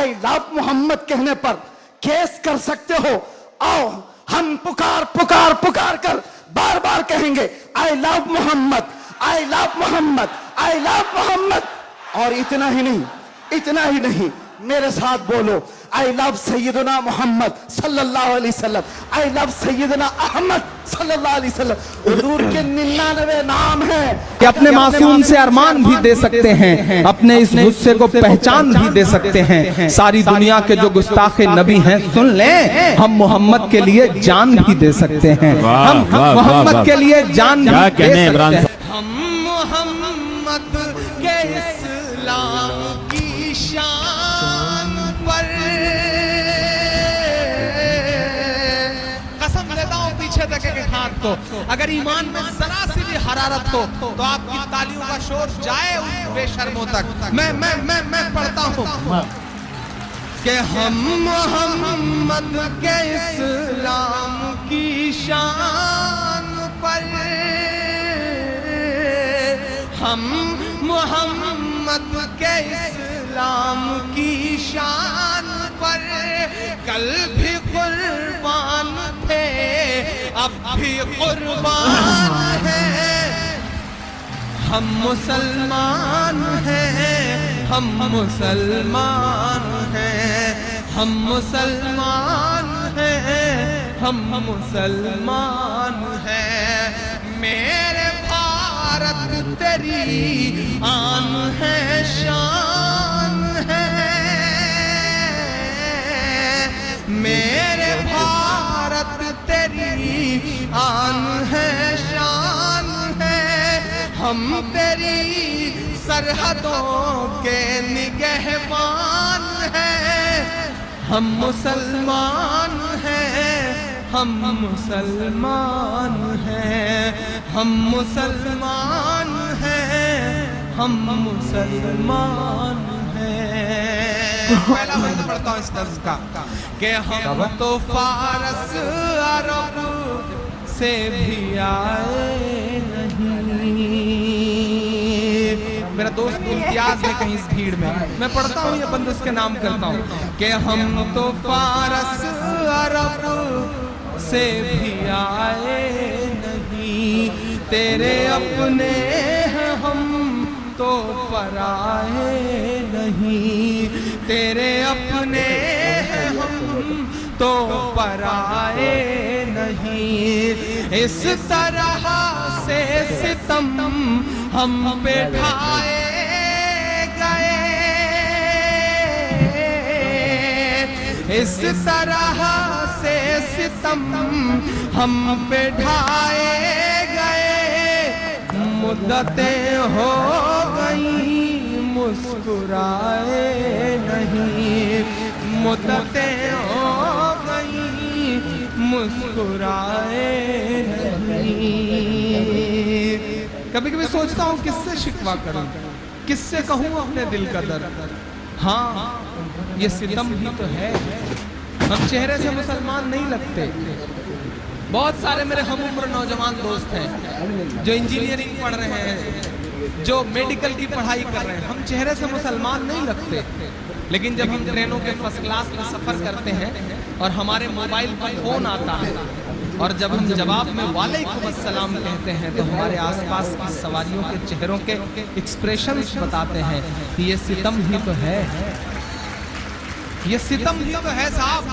آئی لو محمد کہنے پر کیس کر سکتے ہو. آؤ ہم پکار پکار پکار کر بار بار کہیں گے آئی لو محمد, آئی لو محمد, آئی لو محمد. اور اتنا ہی نہیں, میرے ساتھ بولو آئی لو سیدنا محمد صلی اللہ علیہ وسلم, آئی لو سیدنا احمد صلی اللہ علیہ وسلم. حضور کے 99 نام ہیں کہ اپنے معصوم سے ارمان بھی دے سکتے ہیں, اپنے اس غصے کو پہچان بھی دے سکتے ہیں. ساری دنیا کے جو گستاخ نبی ہیں سن لیں, ہم محمد کے لیے جان بھی دے سکتے ہیں, ہم محمد کے لیے جان بھی دے سکتے ہیں. ہم محمد کے اسلام کی شان پر قسم دیتا ہوں پیچھے دیکھیں کہ ہاتھ کو, اگر ایمان میں ذرا سی بھی حرارت ہو تو آپ کی تالیوں کا شور جائے ان بے شرموں تک. میں پڑھتا ہوں کہ ہم محمد کے اسلام کی شان پر, ہم محمد کے اسلام کی شان پر کل بھی قربان تھے اب بھی قربان ہیں. ہم مسلمان ہیں, ہم مسلمان ہیں, ہم مسلمان ہیں, ہم مسلمان ہیں. میرے بھارت تیری آن ہے شان ہے, میرے بھارت تیری آن ہے شان ہے. ہم تیری سرحدوں کے نگہبان ہیں. ہم مسلمان ہیں, ہم مسلمان ہیں, ہم مسلمان ہیں, ہم مسلمان ہیں. پہلا بند پڑھتا ہوں اس طرز کا کہ ہم تو فارس عرب سے بھی آئے نہیں. میرا دوست امتیاز ہے کہیں اس بھیڑ میں پڑھتا ہوں یہ بند اس کے نام کرتا ہوں کہ ہم تو فارس عرب سے بھی آئے نہیں. تیرے اپنے ہیں ہم تو پرائے نہیں. تیرے اپنے ہیں ہم تو پرائے نہیں. اس طرح سے ستم ہم پہ ڈھائے گئے, اس طرح سے ستم ہم پہ ڈھائے گئے. مدتیں ہو گئیں مسکرائے نہیں, مدتیں ہو گئیں مسکرائے نہیں. کبھی کبھی سوچتا ہوں کس سے شکوہ کروں, کس سے کہوں اپنے دل کا درد. ہاں یہ ستم ہی تو ہے. ہم چہرے سے مسلمان نہیں لگتے. بہت سارے میرے ہم عمر نوجوان دوست ہیں جو انجینئرنگ پڑھ رہے ہیں, جو میڈیکل کی پڑھائی کر رہے ہیں. ہم چہرے سے مسلمان نہیں لگتے, لیکن جب ہم ٹرینوں کے فرسٹ کلاس میں سفر کرتے ہیں اور ہمارے موبائل پر فون آتا ہے اور جب ہم جواب میں وعلیکم السلام کہتے ہیں تو ہمارے آس پاس کی سواریوں کے چہروں کے ایکسپریشنز بتاتے ہیں کہ یہ ستم ہی تو ہے, یہ ستم ہی تو ہے صاحب.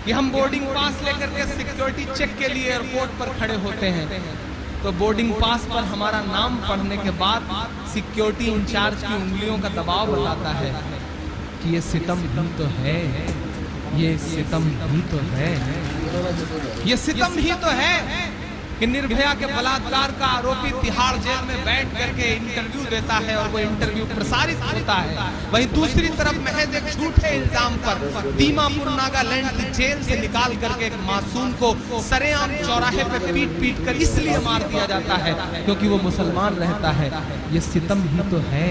کہ ہم بورڈنگ پاس لے کر کے سیکیورٹی چیک کے لیے ایئرپورٹ پر کھڑے ہوتے ہیں تو بورڈنگ پاس پر ہمارا نام پڑھنے کے بعد سیکیورٹی انچارج کی انگلیوں کا دباؤ بتاتا ہے کہ یہ ستم ہی تو ہے, یہ ستم ہی تو ہے, یہ ستم ہی تو ہے کہ نربھیا کے بلااتکار کا آروپی تہاڑ جیل میں بیٹھ کر کے انٹرویو دیتا ہے اور وہ انٹرویو پرسارت ہوتا ہے. وہیں دوسری طرف محض ایک جھوٹے الزام پر دیما پور ناگالینڈ کی جیل سے نکال کر کے ایک معصوم کو سرے عام چوراہے پہ پیٹ پیٹ کر اس لیے مار دیا جاتا ہے کیونکہ وہ مسلمان رہتا ہے. یہ ستم ہی تو ہے,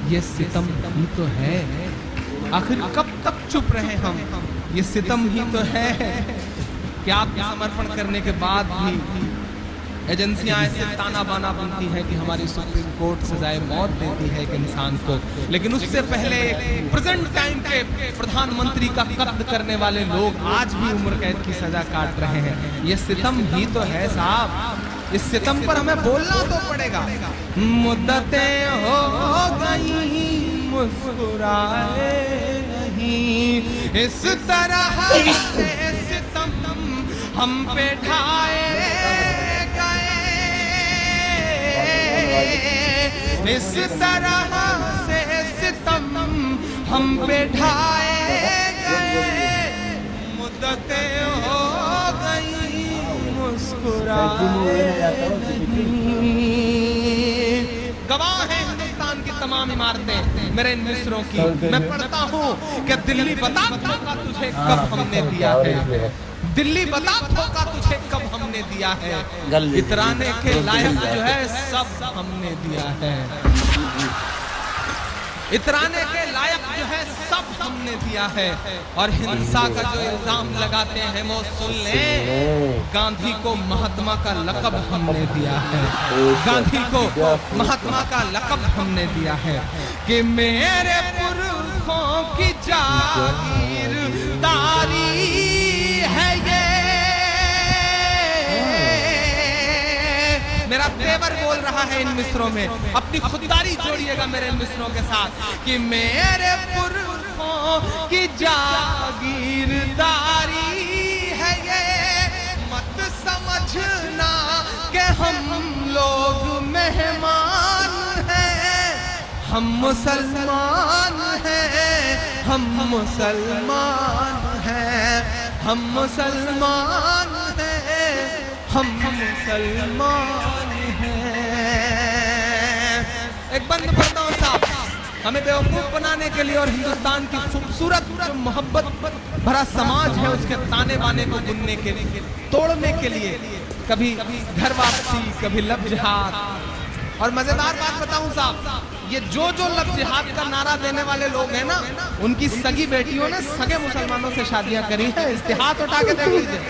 یہ ستم ہی تو ہے. آخر کب تک چپ رہے ہم, یہ ستم ہی تو ہے کہ آپ کے سمرپن کرنے کے بعد بھی ایجنسیاں ایسے تانا بانا بنتی ہیں کہ ہماری سپریم کورٹ سزائے موت دیتی ہے ایک انسان کو، لیکن اس سے پہلے پریزنٹ ٹائم کے پردھان منتری کا قتل کرنے والے لوگ آج بھی عمر قید کی سزا کاٹ رہے ہیں۔ یہ ستم ہی تو ہے صاحب، اس ستم پر ہمیں بولنا تو پڑے گا۔ مدتیں ہو گئی مسکرائے نہیں، اس طرح سے ستم ہم پہ ڈھائے اس طرح سے ستم ہم پہ ڈھائے گئے، مدتیں ہو گئی مسکرائے نہیں۔ گواہ ہیں ہندوستان کی تمام عمارتیں میرے ان مصروں کی۔ میں پڑھتا ہوں کہ دلی بتا دھوکہ تجھے کب ہم نے دیا ہے، دلی بتا دھوکہ تجھے کب ہم نے دیا ہے، اترانے کے لائق جو ہے سب ہم نے دیا ہے، اترانے کے لائق جو ہے سب ہم نے دیا ہے۔ اور ہنسا کا جو الزام لگاتے ہیں وہ سن لیں، گاندھی کو مہاتما کا لقب ہم نے دیا ہے، گاندھی کو مہاتما کا لقب ہم نے دیا ہے کہ میرے پرکھوں کی جاگیرداری ہے یہ۔ میرا تیور بول رہا ہے ان مصروں میں، اپنی خودداری جوڑیے گا میرے ان مصروں کے ساتھ کہ میرے پرکھوں کی جاگیرداری ہے یہ، مت سمجھنا کہ ہم لوگ مہمان ہیں، ہم مسلمان ہیں، ہم مسلمان ہیں، ہم مسلمان ہیں، ہم مسلمان ہیں۔ ایک بند پڑھتا ہوں صاحب، ہمیں بیوقوف بنانے کے لیے اور ہندوستان کی خوبصورت جو محبت بھرا سماج ہے اس کے تانے بانے کو بننے کے لیے، توڑنے کے لیے، کبھی گھر واپسی، کبھی لب جہاد۔ اور مزیدار بات بتاؤں صاحب، یہ جو لب جہاد کا نعرہ دینے والے لوگ ہیں نا، ان کی سگی بیٹیوں نے سگے مسلمانوں سے شادیاں کری ہیں، اشتہار اٹھا کے دیکھ لیجیے۔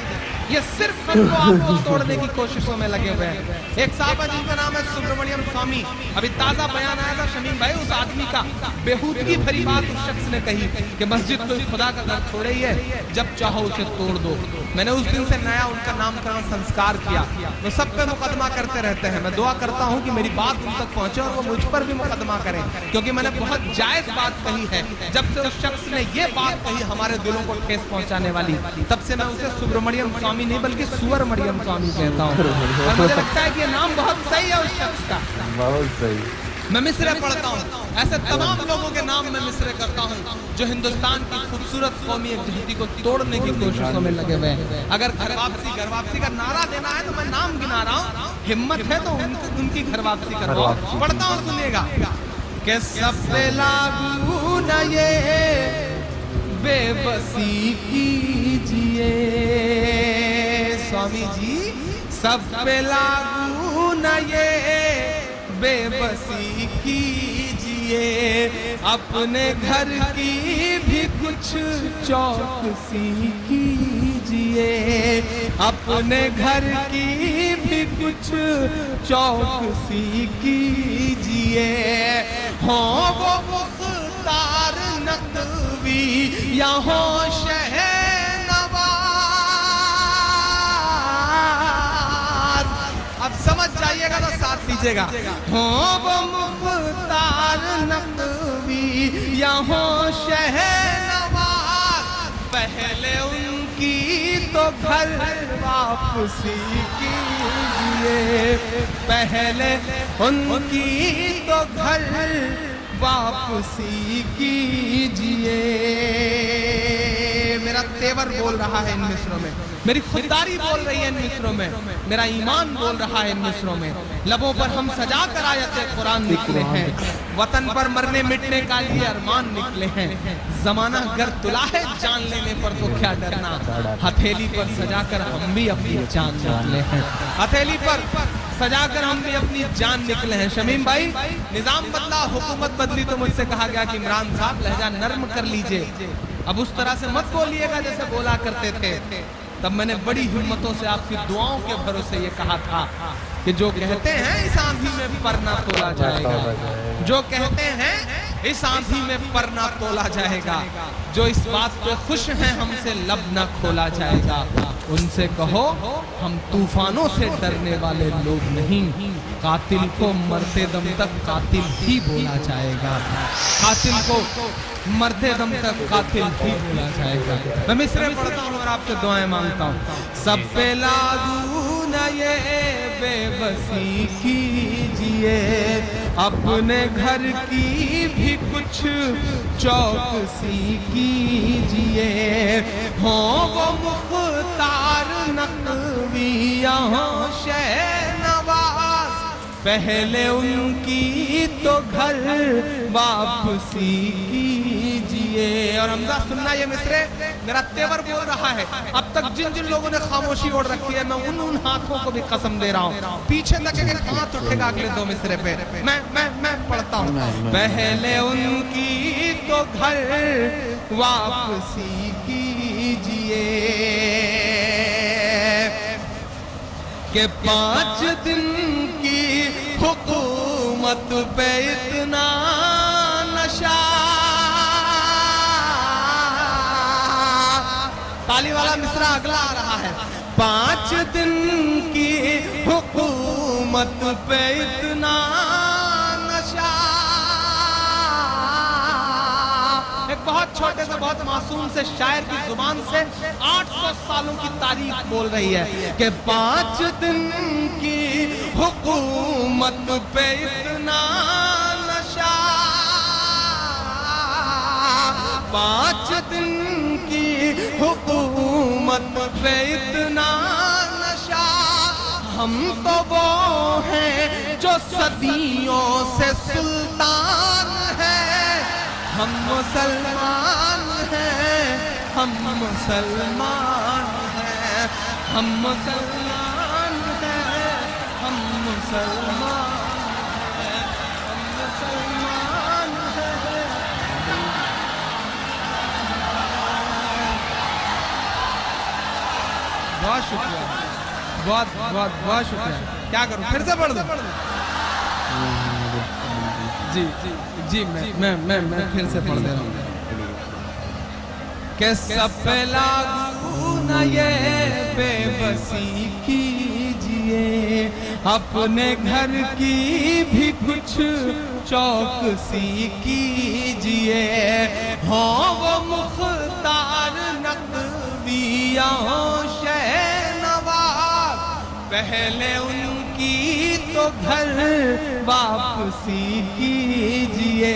یہ صرف ان کو آپ کو توڑنے کی کوششوں میں لگے ہوئے ہیں۔ ایک صاحب ہے جن کا نام ہے سبرمنیم سوامی، ابھی تازہ بیان آیا تھا شمیم بھائی، اس آدمی کا بےہودگی بھری بات اس شخص نے کہی کہ مسجد تو خدا کا گھر تھوڑے ہی ہے، جب چاہو اسے توڑ دو۔ میں نے اس دن سے نیا ان کا نام کرنا سنسکار کیا۔ وہ سب پہ مقدمہ کرتے رہتے ہیں، میں دعا کرتا ہوں کہ میری بات ان تک پہنچے اور وہ مجھ پر بھی مقدمہ کریں، کیونکہ میں نے بہت جائز بات کہی ہے۔ جب سے اس شخص نے یہ بات کہی ہمارے دلوں کو ٹھیس پہنچانے والی، تب سے میں اسے سبرمنیم سوامی نہیں بلکہ سور مریم سوامی کہتا ہوں، اور مجھے لگتا ہے کہ یہ نام بہت صحیح ہے اس شخص کا، بہت صحیح۔ میں مصرے پڑھتا ہوں، ایسے تمام لوگوں کے نام میں مصرے کرتا ہوں جو ہندوستان کی خوبصورت قومی یکجہتی کو توڑنے کی کوششوں میں لگے ہوئے ہیں۔ اگر گھر واپسی کا نعرہ دینا ہے تو میں نام گنا رہا ہوں، ہمت ہے تو ان کی گھر واپسی کرواؤ۔ پڑھتا ہوں، سنیے گا کہ سب پہ لاگو نہ یہ بے بسی کیجئے، سوامی جی سب پہ لاگو نہ یہ بے بسی کیجئے، اپنے گھر کی بھی کچھ چوکسی کیجئے، اپنے گھر کی بھی کچھ چوکسی کیجئے، ہوں وہ مختار نقوی یا ہوں شہنواز۔ اب سمجھ جائیے گا تو ساتھ لیجیے گا، ہوں وہ مختار نقوی یا ہوں شہنواز، پہلے ان کی تو گھر واپسی کیجئے، پہلے ان کی تو گھر واپسی کیجئے۔ میرا تیور بول رہا ہے ان مصروں میں، میری خودداری بول رہی ہے ان مصروں میں، میرا ایمان بول رہا ہے ان مصروں میں۔ لبوں پر ہم سجا کر آیت قرآن نکلے ہیں، وطن پر مرنے مٹنے کا لیے ارمان نکلے ہیں، زمانہ گر تلا ہے جان لینے پر تو کیا ڈرنا، ہتھیلی پر سجا کر ہم بھی اپنی جان نکلے ہیں، ہتھیلی پر سجا کر ہم بھی اپنی جان نکلے ہیں۔ شمیم بھائی، نظام بدلا، حکومت بدلی تو مجھ سے کہا گیا کہ عمران صاحب لہجہ نرم کر لیجئے، اب اس طرح سے مت بولیے گا جیسے بولا کرتے تھے۔ تب میں نے بڑی ہمتوں سے آپ کی دعاؤں کے بھروسے یہ کہا تھا کہ جو کہتے ہیں اس آندھی میں پر نہ تولا جائے گا، جو کہتے ہیں اس آندھی میں پر نہ تولا جائے گا، جو اس بات پہ خوش ہیں ہم سے لب نہ کھولا جائے گا، ان سے کہو ہم طوفانوں سے ڈرنے والے لوگ نہیں، قاتل کو مرتے دم تک قاتل ہی بولا جائے گا، قاتل کو مرتے دم تک قاتل ہی بولا جائے گا۔ میں مصرعے پڑھتا ہوں اور آپ سے دعائیں مانگتا ہوں۔ سب پہ لاگو نہ یہ بے بسی کیجئے، اپنے گھر کی بھی کچھ چوکسی کیجئے، ہوں وہ مختار نقوی یہاں شہنواز، پہلے ان کی تو گھر واپسی کیجئے۔ اور حمزہ سننا یہ مصرعے میرا تیور بول رہا ہے، اب تک جن جن لوگوں نے خاموشی اوڑھ رکھی ہے میں ان ہاتھوں کو بھی قسم دے رہا ہوں، پیچھے تک ایک ہاتھ اٹھے گا اگلے دو مصرعے پہ، میں پڑھتا ہوں۔ پہلے ان کی تو گھر واپسی کیجئے کہ 5 دن کی حکومت پہ اتنا نشہ۔ تالی والا مصرعہ اگلا آ رہا ہے۔ 5 دن کی حکومت پہ اتنا نشہ، ایک بہت چھوٹے سے بہت معصوم سے شاعر کی زبان سے 800 سالوں کی تاریخ بول رہی ہے کہ 5 دن کی حکومت پہ اتنا نشہ، 5 دن کی حکومت پہ اتنا نشہ، ہم تو وہ ہیں جو صدیوں سے سلطان ہیں، ہم مسلمان ہیں، ہم مسلمان ہیں، ہم مسلمان ہیں، ہم مسلمان ہیں، ہم مسلمان ہیں۔ بہت شکریہ، بہت شکریہ۔ کیا کروں، پھر سے پڑھ دوں؟ جی میں پھر سے پڑھ دے رہا ہوں کہ سب پہ لاگو نہ یہ بے بسی کیجئے، اپنے گھر کی بھی کچھ چوکسی کیجئے، ہوں وہ مختار نقوی یہاں شہنواز، پہلے ان کی تو گھر واپسی کیجئے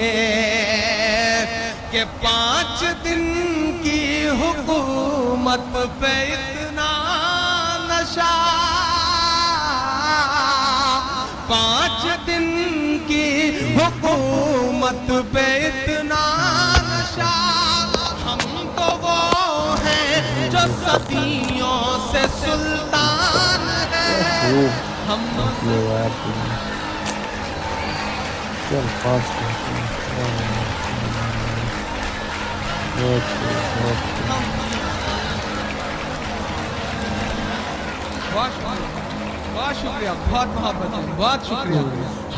کہ 5 دن کی حکومت پہ اتنا نشہ، 5 دن کی حکومت پہ اتنا نشہ، ہم تو وہ ہیں جو صدیوں سے سلطان ہیں، ہم بہت شکریہ، بہت محبت ہے، بہت شکریہ۔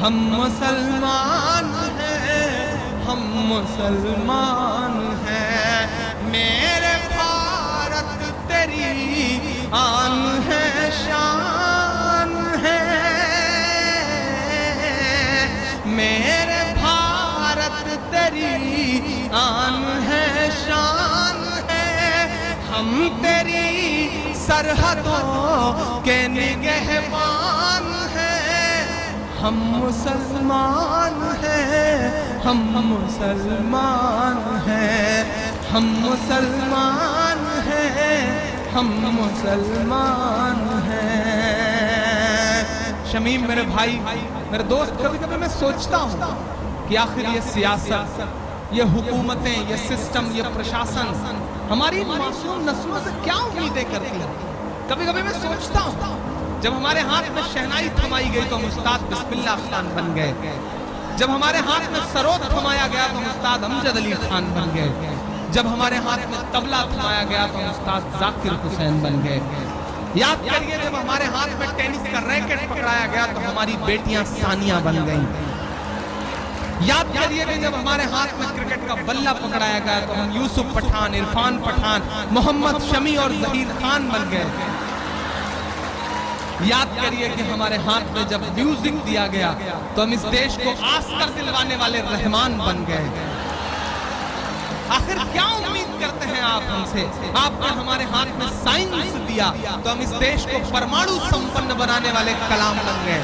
ہم مسلمان ہیں، ہم مسلمان ہیں، میرے بھارت تیری آن ہے، شان ہے، میرے بھارت تیری آن ہے، شان ہے، ہم تیری سرحدوں کے نگہبان ہیں، ہم مسلمان ہیں، ہم مسلمان ہیں، ہم مسلمان ہیں، ہم مسلمان ہیں۔ شمیم میرے بھائی، میرے دوست، کبھی کبھی میں سوچتا ہوں کہ آخر یہ سیاست، یہ حکومتیں، یہ سسٹم، یہ پرشاسن ہماری معصوم نسلوں سے کیا امیدیں کرتی ہیں۔ کبھی کبھی میں سوچتا ہوں جب ہمارے ہاتھ میں شہنائی تھمائی گئی تو ہم استاد بسم اللہ خان بن گئے، جب ہمارے ہاتھ میں سرود تھمایا گیا تو ہم استاد امجد علی خان بن گئے، جب ہمارے ہاتھ میں طبلہ تھمایا گیا تو ہم استاد ذاکر حسین بن گئے. یاد کریے جب ہمارے ہاتھ میں ٹینس کا ریکٹ پکڑایا گیا تو ہماری بیٹیاں ثانیہ بن گئیں. یاد کریے کہ جب ہمارے ہاتھ میں کرکٹ کا بلہ پکڑایا گیا تو ہم یوسف پٹھان، عرفان پٹھان، محمد شمی اور ظہیر خان بن گئے. یاد کریے کہ ہمارے ہاتھ میں جب میوزک دیا گیا تو ہم اس دیش کو آسکر دلوانے والے رحمان بن گئے. آخر کیا امید کرتے ہیں آپ ہم سے؟ آپ نے ہمارے ہاتھ میں سائنس دیا تو ہم اس دیش کو پرمانو سمپن بنانے والے کلام بن گئے.